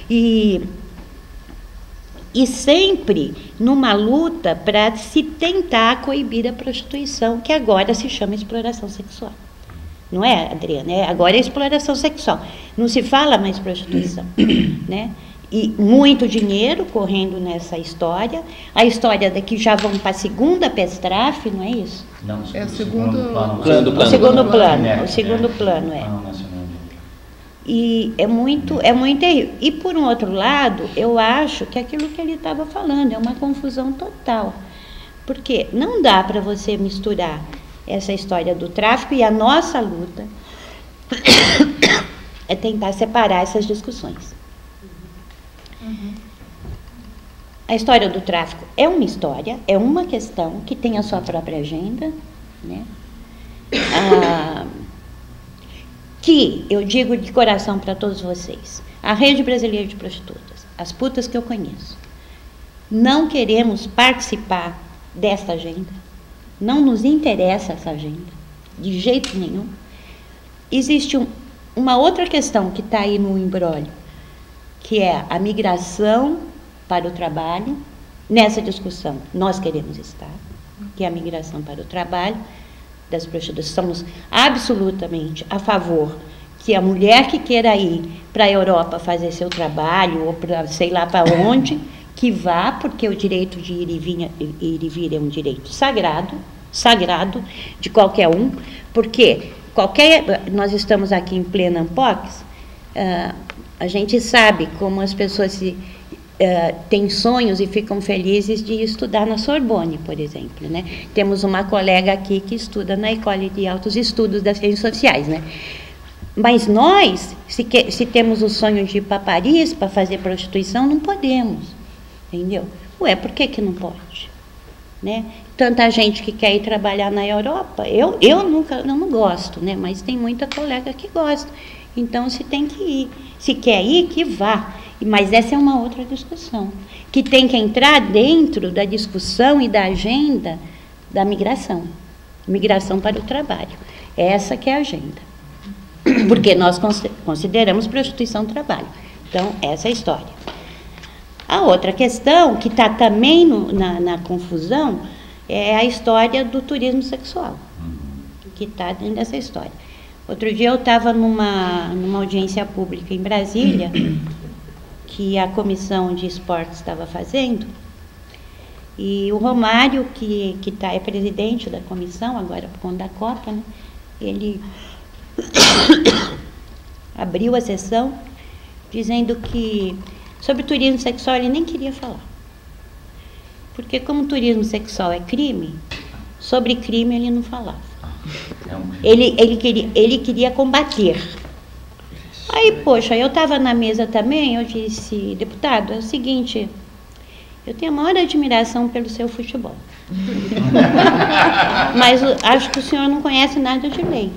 E sempre numa luta para se tentar coibir a prostituição, que agora se chama exploração sexual. Não é, Adriana? Agora é exploração sexual. Não se fala mais prostituição, né? E muito dinheiro correndo nessa história. A história daqui já vão para a segunda PESTRAF, não é isso? Não, é o segundo plano. O segundo plano. O segundo plano, é. Plano nacional. E é muito terrível. E, por um outro lado, eu acho que aquilo que ele estava falando é uma confusão total. Porque não dá para você misturar essa história do tráfico e a nossa luta é tentar separar essas discussões. A história do tráfico é uma história, é uma questão que tem a sua própria agenda, né? Que eu digo de coração para todos vocês, a Rede Brasileira de Prostitutas, as putas que eu conheço, não queremos participar desta agenda, não nos interessa essa agenda, de jeito nenhum. Existe uma outra questão que está aí no imbróglio, que é a migração para o trabalho. Nessa discussão nós queremos estar, que é a migração para o trabalho das prostitutas. Somos absolutamente a favor que a mulher que queira ir para a Europa fazer seu trabalho, ou para sei lá para onde, que vá, porque o direito de ir e vir é um direito sagrado de qualquer um, porque nós estamos aqui em plena Ampox, a gente sabe como as pessoas têm sonhos e ficam felizes de estudar na Sorbonne, por exemplo, né? Temos uma colega aqui que estuda na École de Altos Estudos das Ciências Sociais, né? Mas nós, se temos o sonho de ir para Paris para fazer prostituição, não podemos, entendeu? Ué, por que não pode? Né? Tanta gente que quer ir trabalhar na Europa, eu não gosto, né? Mas tem muita colega que gosta. Então, se tem que ir. Se quer ir, que vá. Mas essa é uma outra discussão, que tem que entrar dentro da discussão e da agenda da migração para o trabalho. Essa que é a agenda. Porque nós consideramos prostituição trabalho. Então, essa é a história. A outra questão, que está também na confusão, é a história do turismo sexual, que está dentro dessa história. Outro dia eu estava numa audiência pública em Brasília, que a Comissão de Esportes estava fazendo, e o Romário, que é presidente da comissão, agora por conta da Copa, né, ele abriu a sessão dizendo que sobre turismo sexual ele nem queria falar. Porque como turismo sexual é crime, sobre crime ele não falava. Ele queria combater. Aí, poxa, eu estava na mesa também, eu disse, deputado, é o seguinte, eu tenho a maior admiração pelo seu futebol. Mas acho que o senhor não conhece nada de lei.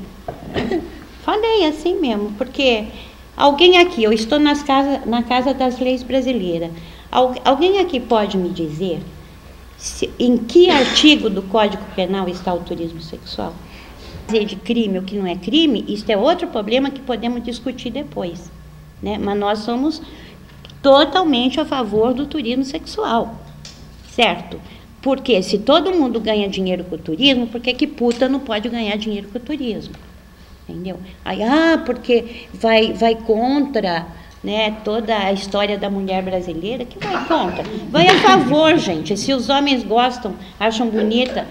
Falei assim mesmo, porque alguém aqui, eu estou na Casa das Leis Brasileiras, alguém aqui pode me dizer em que artigo do Código Penal está o turismo sexual? De crime ou que não é crime, isso é outro problema que podemos discutir depois, né? Mas nós somos totalmente a favor do turismo sexual, certo? Porque se todo mundo ganha dinheiro com o turismo, por que puta não pode ganhar dinheiro com o turismo? Entendeu? Aí, porque vai contra, né, toda a história da mulher brasileira, que vai contra. Vai a favor, gente. Se os homens gostam, acham bonita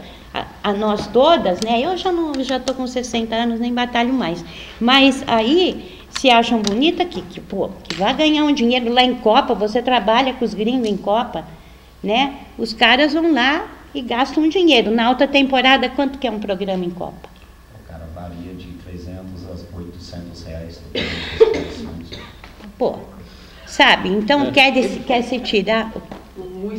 a nós todas, né? Eu já estou com 60 anos, nem batalho mais. Mas aí, se acham bonita, que vai ganhar um dinheiro lá em Copa, você trabalha com os gringos em Copa, né? Os caras vão lá e gastam um dinheiro. Na alta temporada, quanto que é um programa em Copa? O cara varia de 300 a 800 reais. Sabe? Então, quer se tirar...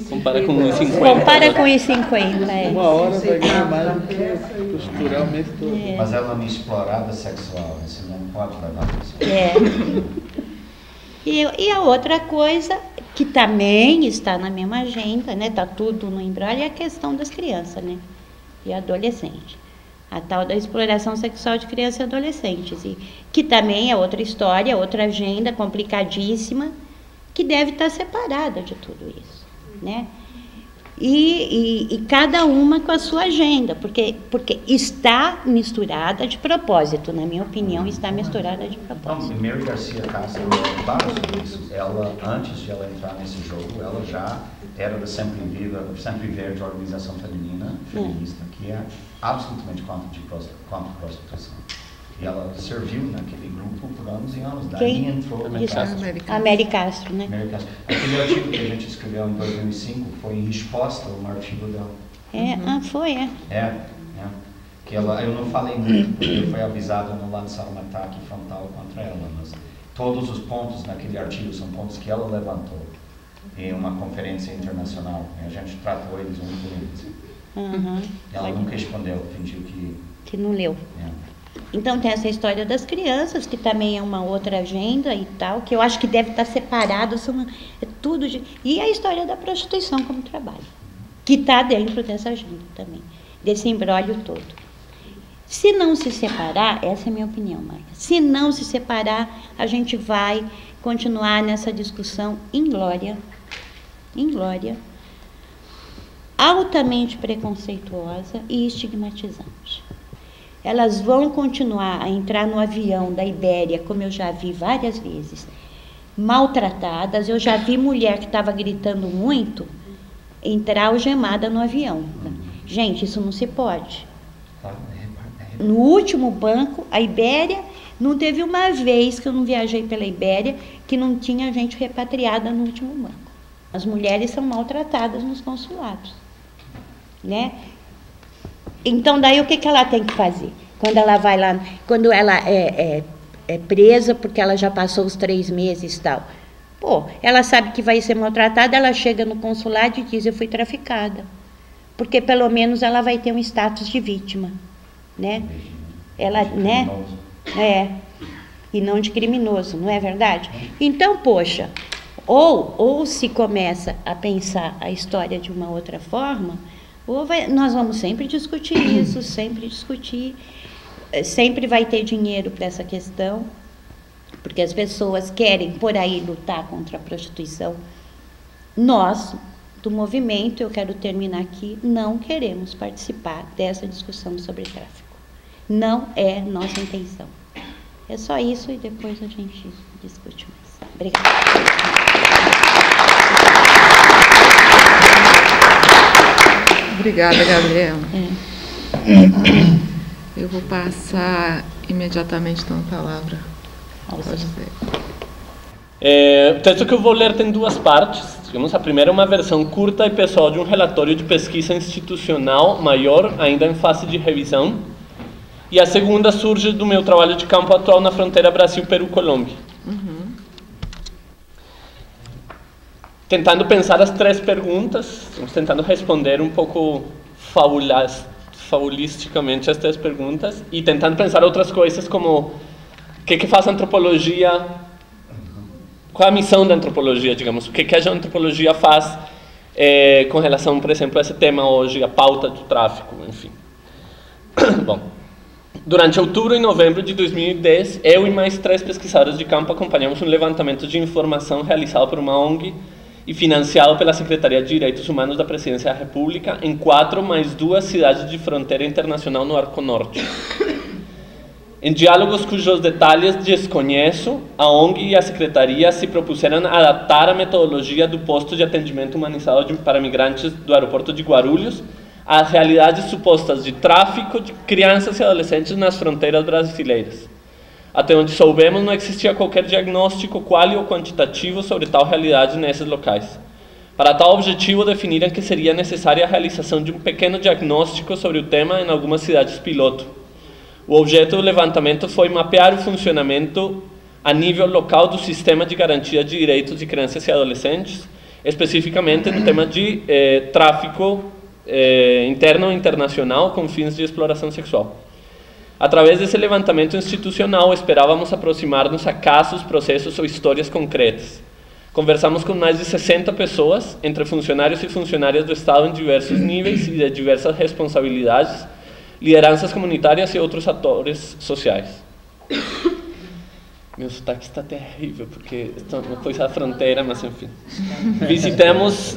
Compara com 1,50. Compara com 1,50. Uma hora vai ganhar mais do que costurar o mês todo. Mas ela não explorada sexual, você não pode levar isso. E a outra coisa, que também está na mesma agenda, né? Está tudo no imbróglio, é a questão das crianças, né? E adolescentes. A tal da exploração sexual de crianças e adolescentes. E que também é outra história, outra agenda complicadíssima, que deve estar separada de tudo isso, né? E cada uma com a sua agenda, porque está misturada de propósito, na minha opinião, está misturada de propósito. Então, Mary Garcia Castro fala sobre isso. Ela, antes de ela entrar nesse jogo, ela já era da Sempre Verde, organização feminista, que é absolutamente contra prostituição. E ela serviu naquele grupo por anos e anos. Daí entrou a Mary Castro, né? Mary Castro. Aquele artigo que a gente escreveu em 2005 foi em resposta a um artigo dela. Foi. Que ela, eu não falei muito, porque foi avisado a não lançar um ataque frontal contra ela, mas todos os pontos naquele artigo são pontos que ela levantou em uma conferência internacional. A gente tratou eles um por um. Ela nunca respondeu, fingiu que não leu. Então tem essa história das crianças, que também é uma outra agenda e tal, que eu acho que deve estar separado, e a história da prostituição como trabalho, que está dentro dessa agenda também, desse imbróglio todo. Se não se separar, essa é a minha opinião, Maia, se não se separar, a gente vai continuar nessa discussão inglória, altamente preconceituosa e estigmatizante. Elas vão continuar a entrar no avião da Ibéria, como eu já vi várias vezes, maltratadas. Eu já vi mulher que estava gritando muito entrar algemada no avião. Gente, isso não se pode. No último banco, a Ibéria, não teve uma vez que eu não viajei pela Ibéria que não tinha gente repatriada no último banco. As mulheres são maltratadas nos consulados, né? Então, daí o que ela tem que fazer? Quando ela vai lá, quando ela é presa, porque ela já passou os 3 meses e tal. Ela sabe que vai ser maltratada, ela chega no consulado e diz, eu fui traficada. Porque pelo menos ela vai ter um status de vítima, né? Ela, né? E não de criminoso, não é verdade? Então, poxa, ou se começa a pensar a história de uma outra forma, nós vamos sempre discutir isso, sempre vai ter dinheiro para essa questão, porque as pessoas querem por aí lutar contra a prostituição. Nós, do movimento, eu quero terminar aqui, não queremos participar dessa discussão sobre tráfico. Não é nossa intenção. É só isso e depois a gente discute mais. Obrigada. Obrigada, Gabriela. Eu vou passar imediatamente então a palavra ao José. O texto que eu vou ler tem 2 partes. Digamos, a primeira é uma versão curta e pessoal de um relatório de pesquisa institucional maior, ainda em fase de revisão. E a segunda surge do meu trabalho de campo atual na fronteira Brasil-Peru-Colômbia. Tentando pensar as 3 perguntas, estamos tentando responder um pouco fabulisticamente as 3 perguntas e tentando pensar outras coisas como o que faz a antropologia, qual é a missão da antropologia, digamos, o que a antropologia faz com relação, por exemplo, a esse tema hoje, a pauta do tráfico, enfim. Bom, durante outubro e novembro de 2010, eu e mais 3 pesquisadores de campo acompanhamos um levantamento de informação realizado por uma ONG e financiado pela Secretaria de Direitos Humanos da Presidência da República em 4 mais 2 cidades de fronteira internacional no Arco Norte. Em diálogos cujos detalhes desconheço, a ONG e a Secretaria se propuseram a adaptar a metodologia do posto de atendimento humanizado para migrantes do aeroporto de Guarulhos às realidades supostas de tráfico de crianças e adolescentes nas fronteiras brasileiras. Até onde soubemos, não existia qualquer diagnóstico quali ou quantitativo sobre tal realidade nesses locais. Para tal objetivo, definiram que seria necessária a realização de um pequeno diagnóstico sobre o tema em algumas cidades piloto. O objeto do levantamento foi mapear o funcionamento a nível local do sistema de garantia de direitos de crianças e adolescentes, especificamente no tema de tráfico interno ou internacional com fins de exploração sexual. Através desse levantamento institucional, esperávamos aproximar-nos a casos, processos ou histórias concretas. Conversamos com mais de 60 pessoas, entre funcionários e funcionárias do Estado em diversos níveis e de diversas responsabilidades, lideranças comunitárias e outros atores sociais. Meu sotaque está terrível, porque estou uma coisa da fronteira, mas enfim.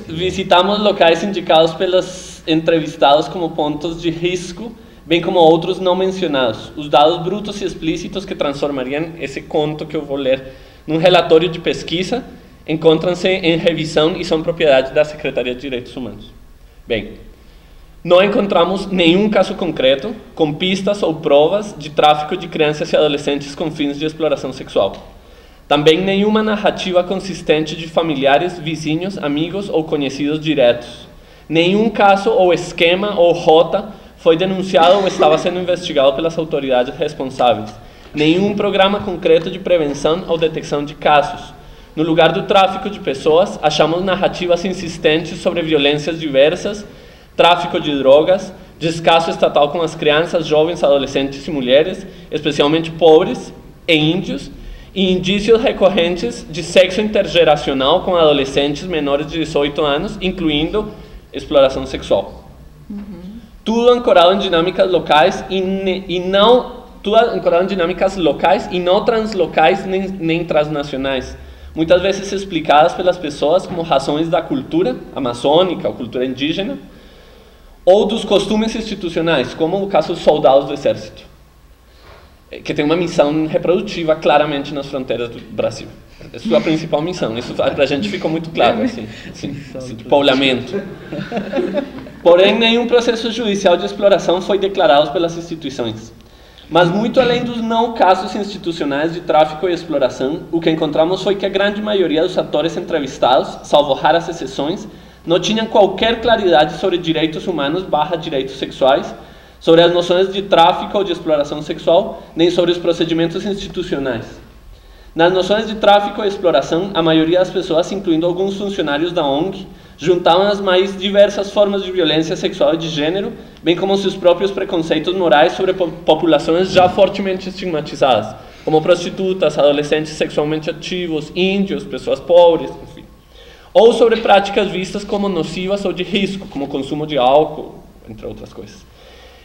Visitamos locais indicados pelos entrevistados como pontos de risco, bem como outros não mencionados. Os dados brutos e explícitos que transformariam esse conto que eu vou ler num relatório de pesquisa encontram-se em revisão e são propriedade da Secretaria de Direitos Humanos. Bem, não encontramos nenhum caso concreto com pistas ou provas de tráfico de crianças e adolescentes com fins de exploração sexual. Também nenhuma narrativa consistente de familiares, vizinhos, amigos ou conhecidos diretos. Nenhum caso ou esquema ou rota foi denunciado ou estava sendo investigado pelas autoridades responsáveis. Nenhum programa concreto de prevenção ou detecção de casos. No lugar do tráfico de pessoas, achamos narrativas insistentes sobre violências diversas, tráfico de drogas, descaso estatal com as crianças, jovens, adolescentes e mulheres, especialmente pobres e índios, e indícios recorrentes de sexo intergeracional com adolescentes menores de 18 anos, incluindo exploração sexual. Tudo ancorado em dinâmicas locais e não translocais nem transnacionais, muitas vezes explicadas pelas pessoas como razões da cultura amazônica ou cultura indígena, ou dos costumes institucionais, como o caso dos soldados do exército, que tem uma missão reprodutiva claramente nas fronteiras do Brasil. É a sua principal missão. Isso para a gente ficou muito claro, assim, de poblamento. Porém, nenhum processo judicial de exploração foi declarado pelas instituições. Mas muito além dos não casos institucionais de tráfico e exploração, o que encontramos foi que a grande maioria dos atores entrevistados, salvo raras exceções, não tinham qualquer claridade sobre direitos humanos / direitos sexuais, sobre as noções de tráfico ou de exploração sexual, nem sobre os procedimentos institucionais. Nas noções de tráfico e exploração, a maioria das pessoas, incluindo alguns funcionários da ONG, juntavam as mais diversas formas de violência sexual e de gênero, bem como seus próprios preconceitos morais sobre populações já fortemente estigmatizadas, como prostitutas, adolescentes sexualmente ativos, índios, pessoas pobres, enfim. Ou sobre práticas vistas como nocivas ou de risco, como o consumo de álcool, entre outras coisas.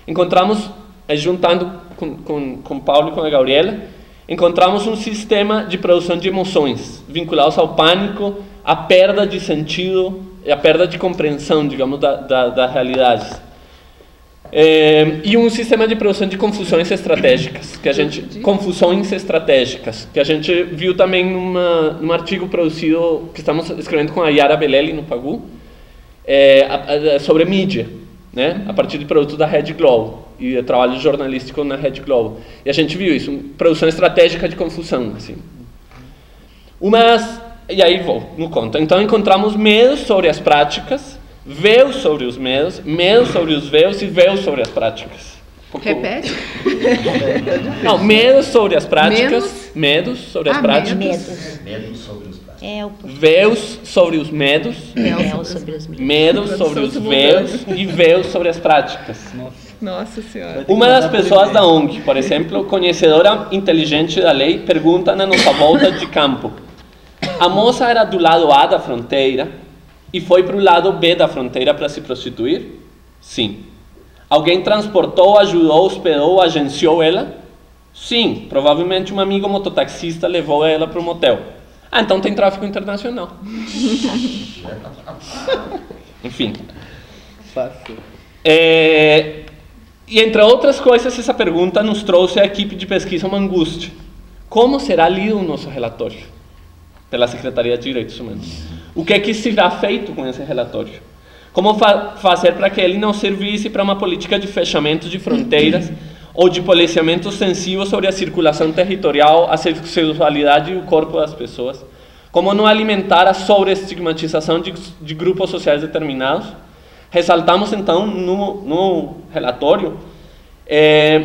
Encontramos, juntando com Paulo e com a Gabriela, encontramos um sistema de produção de emoções, vinculados ao pânico, à perda de sentido e à perda de compreensão, digamos, da realidade. E um sistema de produção de confusões estratégicas, confusões estratégicas, que a gente viu também num artigo produzido, que estamos escrevendo com a Yara Belelli no Pagu, sobre mídia, né, a partir de produtos da Rede Globo e trabalho jornalístico na Rede Globo. E a gente viu isso, produção estratégica de confusão, assim. E aí vou no conto. Então encontramos medos sobre as práticas, véus sobre os medos sobre os véus e véus sobre as práticas. Repete? Não, medos sobre as práticas, medos sobre as práticas. Medos sobre os práticos. Véus sobre os medos, medos sobre os véus e véus sobre as práticas. Nossa Senhora. Uma das pessoas da ONG, por exemplo, conhecedora inteligente da lei, pergunta na nossa volta de campo: a moça era do lado A da fronteira e foi para o lado B da fronteira para se prostituir? Sim. Alguém transportou, ajudou, hospedou, agenciou ela? Sim. Provavelmente um amigo mototaxista levou ela para o motel. Ah, então tem tráfico internacional. Enfim. Fácil. E entre outras coisas, essa pergunta nos trouxe à equipe de pesquisa uma angústia. Como será lido o nosso relatório pela Secretaria de Direitos Humanos? O que é que será feito com esse relatório? Como fazer para que ele não servisse para uma política de fechamento de fronteiras ou de policiamento sensível sobre a circulação territorial, a sexualidade e o corpo das pessoas? Como não alimentar a sobreestigmatização de grupos sociais determinados? Ressaltamos, então, no relatório,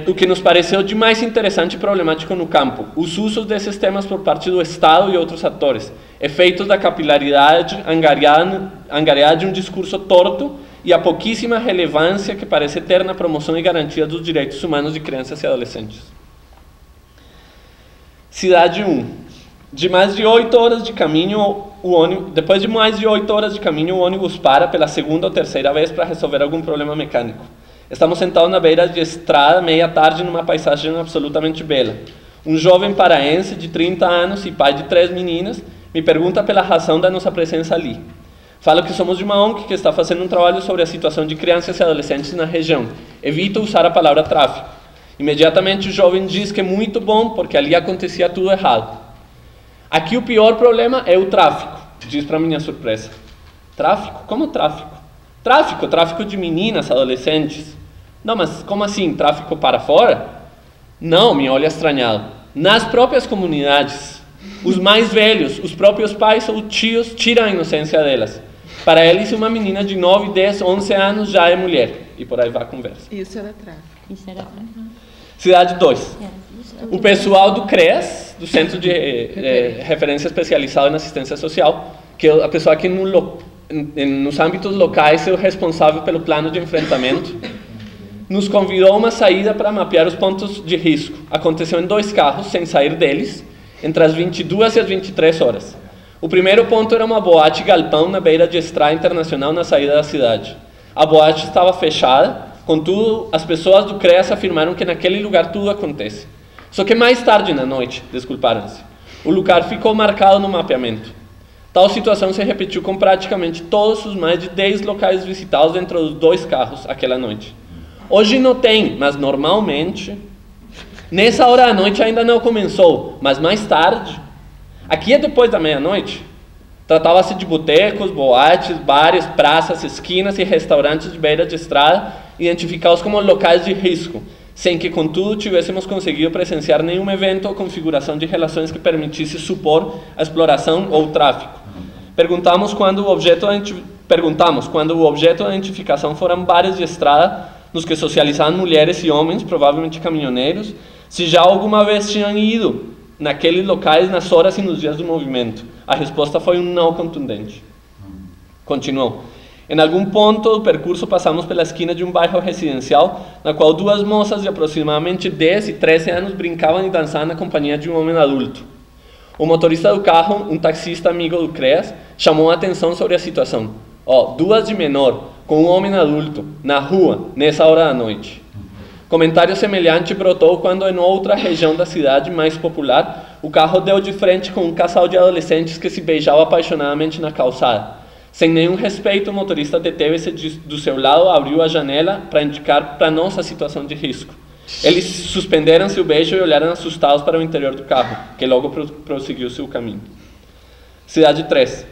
o que nos pareceu de mais interessante e problemático no campo: os usos desses temas por parte do Estado e outros atores, efeitos da capilaridade angariada de um discurso torto e a pouquíssima relevância que parece ter na promoção e garantia dos direitos humanos de crianças e adolescentes. Cidade 1. Depois de mais de 8 horas de caminho, o ônibus para pela segunda ou terceira vez para resolver algum problema mecânico. Estamos sentados na beira de estrada, meia tarde, numa paisagem absolutamente bela. Um jovem paraense de 30 anos e pai de 3 meninas me pergunta pela razão da nossa presença ali. Falo que somos de uma ONG que está fazendo um trabalho sobre a situação de crianças e adolescentes na região. Evito usar a palavra tráfico. Imediatamente o jovem diz que é muito bom, porque ali acontecia tudo errado. Aqui o pior problema é o tráfico, diz para minha surpresa. Tráfico? Como tráfico? Tráfico de meninas, adolescentes. Não, mas como assim? Tráfico para fora? Não, me olha estranhado. Nas próprias comunidades, os mais velhos, os próprios pais ou tios tiram a inocência delas. Para eles, uma menina de 9, 10, 11 anos já é mulher. E por aí vai a conversa. Isso era tráfico. Isso era Cidade 2. O pessoal do CRES, do Centro de Referência Especializado em Assistência Social, que é a pessoa que nos âmbitos locais é o responsável pelo plano de enfrentamento, nos convidou a uma saída para mapear os pontos de risco. Aconteceu em 2 carros, sem sair deles, entre as 22 e as 23 horas. O primeiro ponto era uma boate galpão na beira de Estrada Internacional, na saída da cidade. A boate estava fechada, contudo, as pessoas do CRES afirmaram que naquele lugar tudo acontece. Só que mais tarde na noite, desculparam-se, o lugar ficou marcado no mapeamento. Tal situação se repetiu com praticamente todos os mais de 10 locais visitados dentro dos 2 carros aquela noite. Hoje não tem, mas normalmente, nessa hora da noite ainda não começou, mas mais tarde, aqui é depois da meia-noite, tratava-se de botecos, boates, bares, praças, esquinas e restaurantes de beira de estrada, identificados como locais de risco, sem que, contudo, tivéssemos conseguido presenciar nenhum evento ou configuração de relações que permitisse supor a exploração ou o tráfico. Perguntamos quando o objeto da identificação foram bares de estrada, nos que socializavam mulheres e homens, provavelmente caminhoneiros, se já alguma vez tinham ido naqueles locais nas horas e nos dias do movimento. A resposta foi um não contundente. Continuou. Em algum ponto do percurso passamos pela esquina de um bairro residencial, na qual 2 moças de aproximadamente 10 e 13 anos brincavam e dançavam na companhia de um homem adulto. O motorista do carro, um taxista amigo do CREAS, chamou a atenção sobre a situação. 2 de menor, com um homem adulto, na rua, nessa hora da noite. Comentário semelhante brotou quando, em outra região da cidade mais popular, o carro deu de frente com um casal de adolescentes que se beijavam apaixonadamente na calçada. Sem nenhum respeito, o motorista deteve-se do seu lado, abriu a janela para indicar para nós a situação de risco. Eles suspenderam-se o beijo e olharam assustados para o interior do carro, que logo prosseguiu seu caminho. Cidade 3.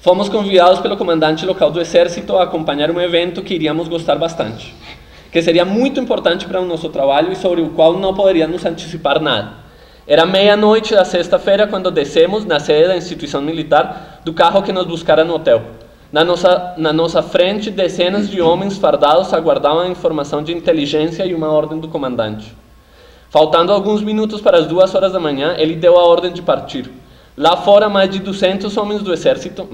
Fomos convidados pelo comandante local do Exército a acompanhar um evento que iríamos gostar bastante, que seria muito importante para o nosso trabalho e sobre o qual não poderíamos antecipar nada. Era meia-noite da sexta-feira quando descemos na sede da instituição militar do carro que nos buscara no hotel. Na nossa frente, dezenas de homens fardados aguardavam a informação de inteligência e uma ordem do comandante. Faltando alguns minutos para as 2 horas da manhã, ele deu a ordem de partir. Lá fora, mais de 200 homens do exército,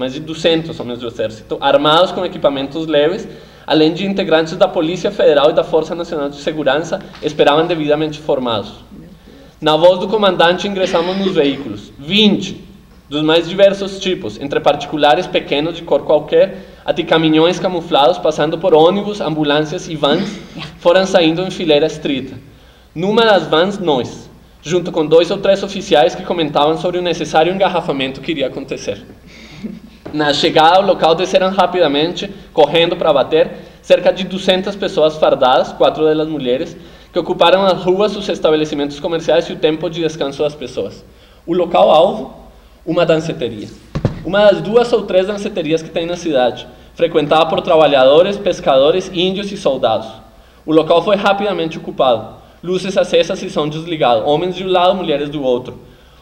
armados com equipamentos leves, além de integrantes da Polícia Federal e da Força Nacional de Segurança, esperavam devidamente formados. Na voz do comandante, ingressamos nos veículos. 20, dos mais diversos tipos, entre particulares pequenos de cor qualquer, até caminhões camuflados, passando por ônibus, ambulâncias e vans, foram saindo em fileira estreita. Numa das vans, nós, junto com 2 ou 3 oficiais que comentavam sobre o necessário engarrafamento que iria acontecer. Na chegada ao local, desceram rapidamente, correndo para bater, cerca de 200 pessoas fardadas, 4 delas mulheres, que ocuparam as ruas, os estabelecimentos comerciais e o tempo de descanso das pessoas. O local-alvo, uma danceteria. Uma das 2 ou 3 danceterias que tem na cidade, frequentada por trabalhadores, pescadores, índios e soldados. O local foi rapidamente ocupado. Luzes acesas e som desligado, homens de um lado, mulheres do outro.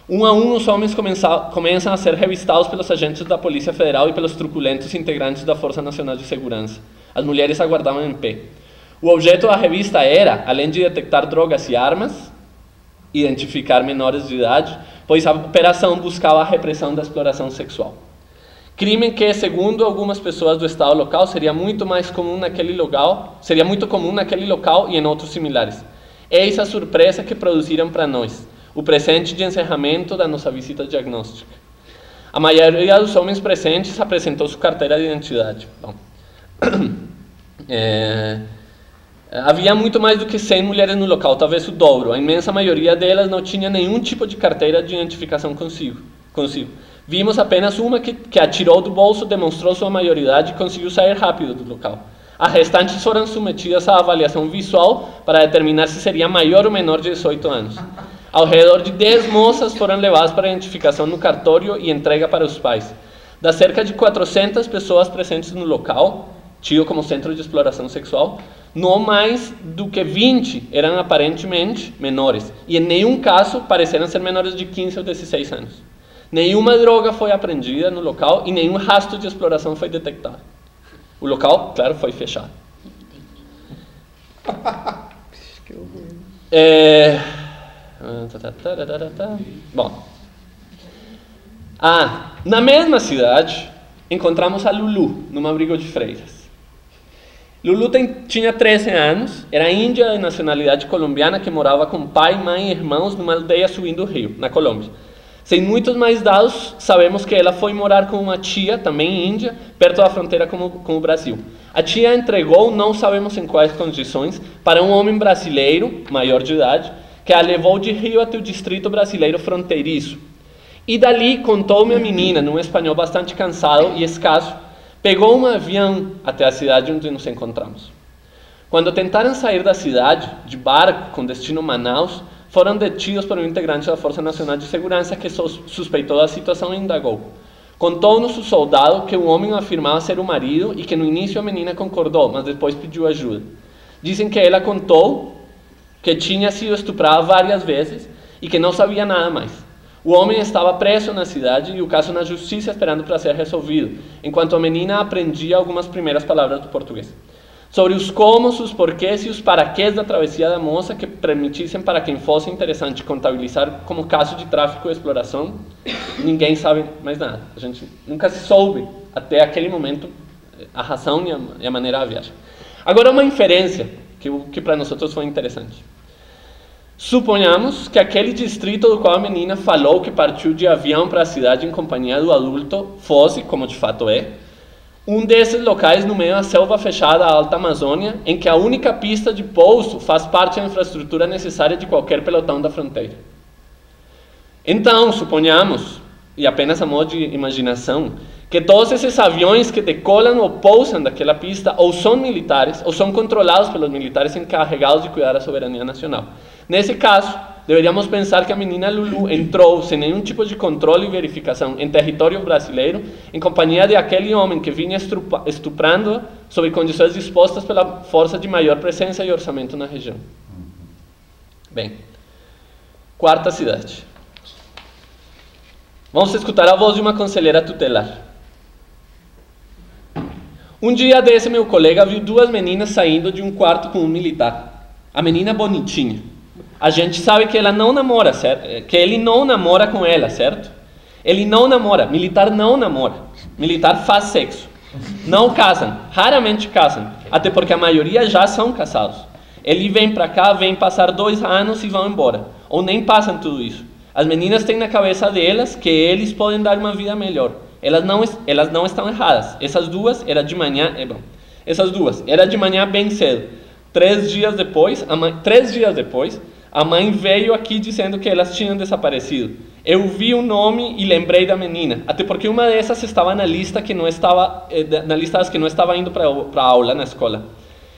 Um a um, os homens começam a ser revistados pelos agentes da Polícia Federal e pelos truculentos integrantes da Força Nacional de Segurança. As mulheres aguardavam em pé. O objeto da revista era, além de detectar drogas e armas, identificar menores de idade, pois a operação buscava a repressão da exploração sexual. Crime que, segundo algumas pessoas do estado local, seria muito comum naquele local e em outros similares. Eis a surpresa que produziram para nós, o presente de encerramento da nossa visita diagnóstica. A maioria dos homens presentes apresentou sua carteira de identidade. Havia muito mais do que 100 mulheres no local, talvez o dobro. A imensa maioria delas não tinha nenhum tipo de carteira de identificação consigo. Vimos apenas uma que atirou do bolso, demonstrou sua maioridade e conseguiu sair rápido do local. As restantes foram submetidas à avaliação visual para determinar se seria maior ou menor de 18 anos. Ao redor de 10 moças foram levadas para identificação no cartório e entrega para os pais. Das cerca de 400 pessoas presentes no local, tido como centro de exploração sexual, não mais do que 20 eram aparentemente menores, e em nenhum caso pareceram ser menores de 15 ou 16 anos. Nenhuma droga foi apreendida no local e nenhum rastro de exploração foi detectado. O local, claro, foi fechado. Bom. Na mesma cidade, encontramos a Lulu, num abrigo de freiras. Lulu tinha 13 anos, era índia de nacionalidade colombiana que morava com pai, mãe e irmãos numa aldeia subindo o rio, na Colômbia. Sem muitos mais dados, sabemos que ela foi morar com uma tia, também índia, perto da fronteira com o Brasil. A tia entregou, não sabemos em quais condições, para um homem brasileiro, maior de idade, que a levou de Rio até o distrito brasileiro fronteiriço. E dali contou-me a menina, num espanhol bastante cansado e escasso, pegou um avião até a cidade onde nos encontramos. Quando tentaram sair da cidade, de barco com destino Manaus, foram detidos por um integrante da Força Nacional de Segurança que suspeitou da situação e indagou. Contou-nos o soldado que o homem afirmava ser o marido e que no início a menina concordou, mas depois pediu ajuda. Dizem que ela contou que tinha sido estuprada várias vezes e que não sabia nada mais. O homem estava preso na cidade e o caso na justiça esperando para ser resolvido, enquanto a menina aprendia algumas primeiras palavras do português. Sobre os comos, os porquês e os paraquês da travessia da moça que permitissem para quem fosse interessante contabilizar como caso de tráfico e exploração, ninguém sabe mais nada. A gente nunca se soube, até aquele momento, a razão e a maneira da viagem. Agora uma inferência que para nós foi interessante. Suponhamos que aquele distrito do qual a menina falou que partiu de avião para a cidade em companhia do adulto fosse, como de fato é, um desses locais no meio da selva fechada da Alta Amazônia, em que a única pista de pouso faz parte da infraestrutura necessária de qualquer pelotão da fronteira. Então, suponhamos, e apenas a modo de imaginação, que todos esses aviões que decolam ou pousam daquela pista ou são militares ou são controlados pelos militares encarregados de cuidar da soberania nacional. Nesse caso, deveríamos pensar que a menina Lulu entrou sem nenhum tipo de controle e verificação em território brasileiro em companhia de aquele homem que vinha estuprando sob condições dispostas pela força de maior presença e orçamento na região. Bem, quarta cidade. Vamos escutar a voz de uma conselheira tutelar. Um dia desse, meu colega viu duas meninas saindo de um quarto com um militar. A menina bonitinha. A gente sabe que ela não namora, certo? Que ele não namora com ela, certo? Ele não namora, militar não namora. Militar faz sexo. Não casam, raramente casam, até porque a maioria já são casados. Ele vem para cá, vem passar 2 anos e vão embora. Ou nem passam tudo isso. As meninas têm na cabeça delas que eles podem dar uma vida melhor. Elas não estão erradas. Essas duas era de manhã, era de manhã bem cedo. 3 dias depois, a mãe veio aqui dizendo que elas tinham desaparecido. Eu vi o nome e lembrei da menina, até porque uma dessas estava na lista que não estava das que não estava indo para a aula na escola.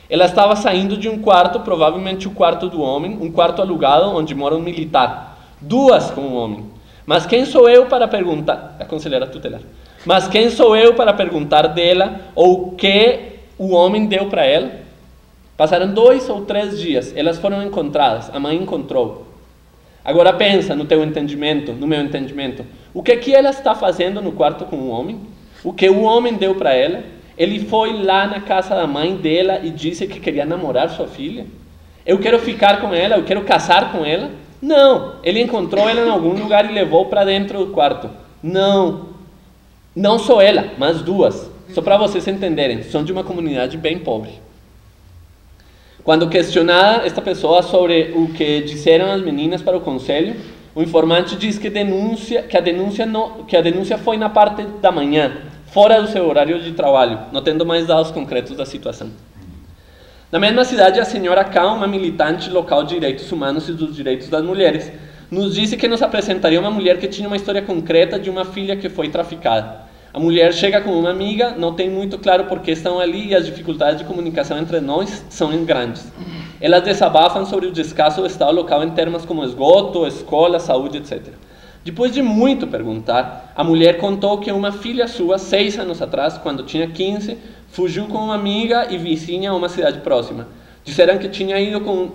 Ela estava saindo de um quarto, provavelmente o quarto do homem, um quarto alugado onde mora um militar. 2 com um homem. Mas quem sou eu para perguntar? A conselheira tutelar. Mas quem sou eu para perguntar dela ou o que o homem deu para ela? Passaram 2 ou 3 dias, elas foram encontradas, a mãe encontrou. Agora pensa no teu entendimento, no meu entendimento. O que ela está fazendo no quarto com o homem? O que o homem deu para ela? Ele foi lá na casa da mãe dela e disse que queria namorar sua filha? Eu quero ficar com ela, eu quero casar com ela? Não, ele encontrou ela em algum lugar e levou para dentro do quarto. Não só ela, mas 2. Só para vocês entenderem, são de uma comunidade bem pobre. Quando questionada esta pessoa sobre o que disseram as meninas para o conselho, o informante diz que a denúncia foi na parte da manhã, fora do seu horário de trabalho, não tendo mais dados concretos da situação. Na mesma cidade, a senhora K, uma militante local de direitos humanos e dos direitos das mulheres, nos disse que nos apresentaria uma mulher que tinha uma história concreta de uma filha que foi traficada. A mulher chega com uma amiga, não tem muito claro por que estão ali e as dificuldades de comunicação entre nós são grandes. Elas desabafam sobre o descaso do estado local em termos como esgoto, escola, saúde, etc. Depois de muito perguntar, a mulher contou que uma filha sua, 6 anos atrás, quando tinha 15, fugiu com uma amiga e vizinha a uma cidade próxima. Disseram que tinha ido com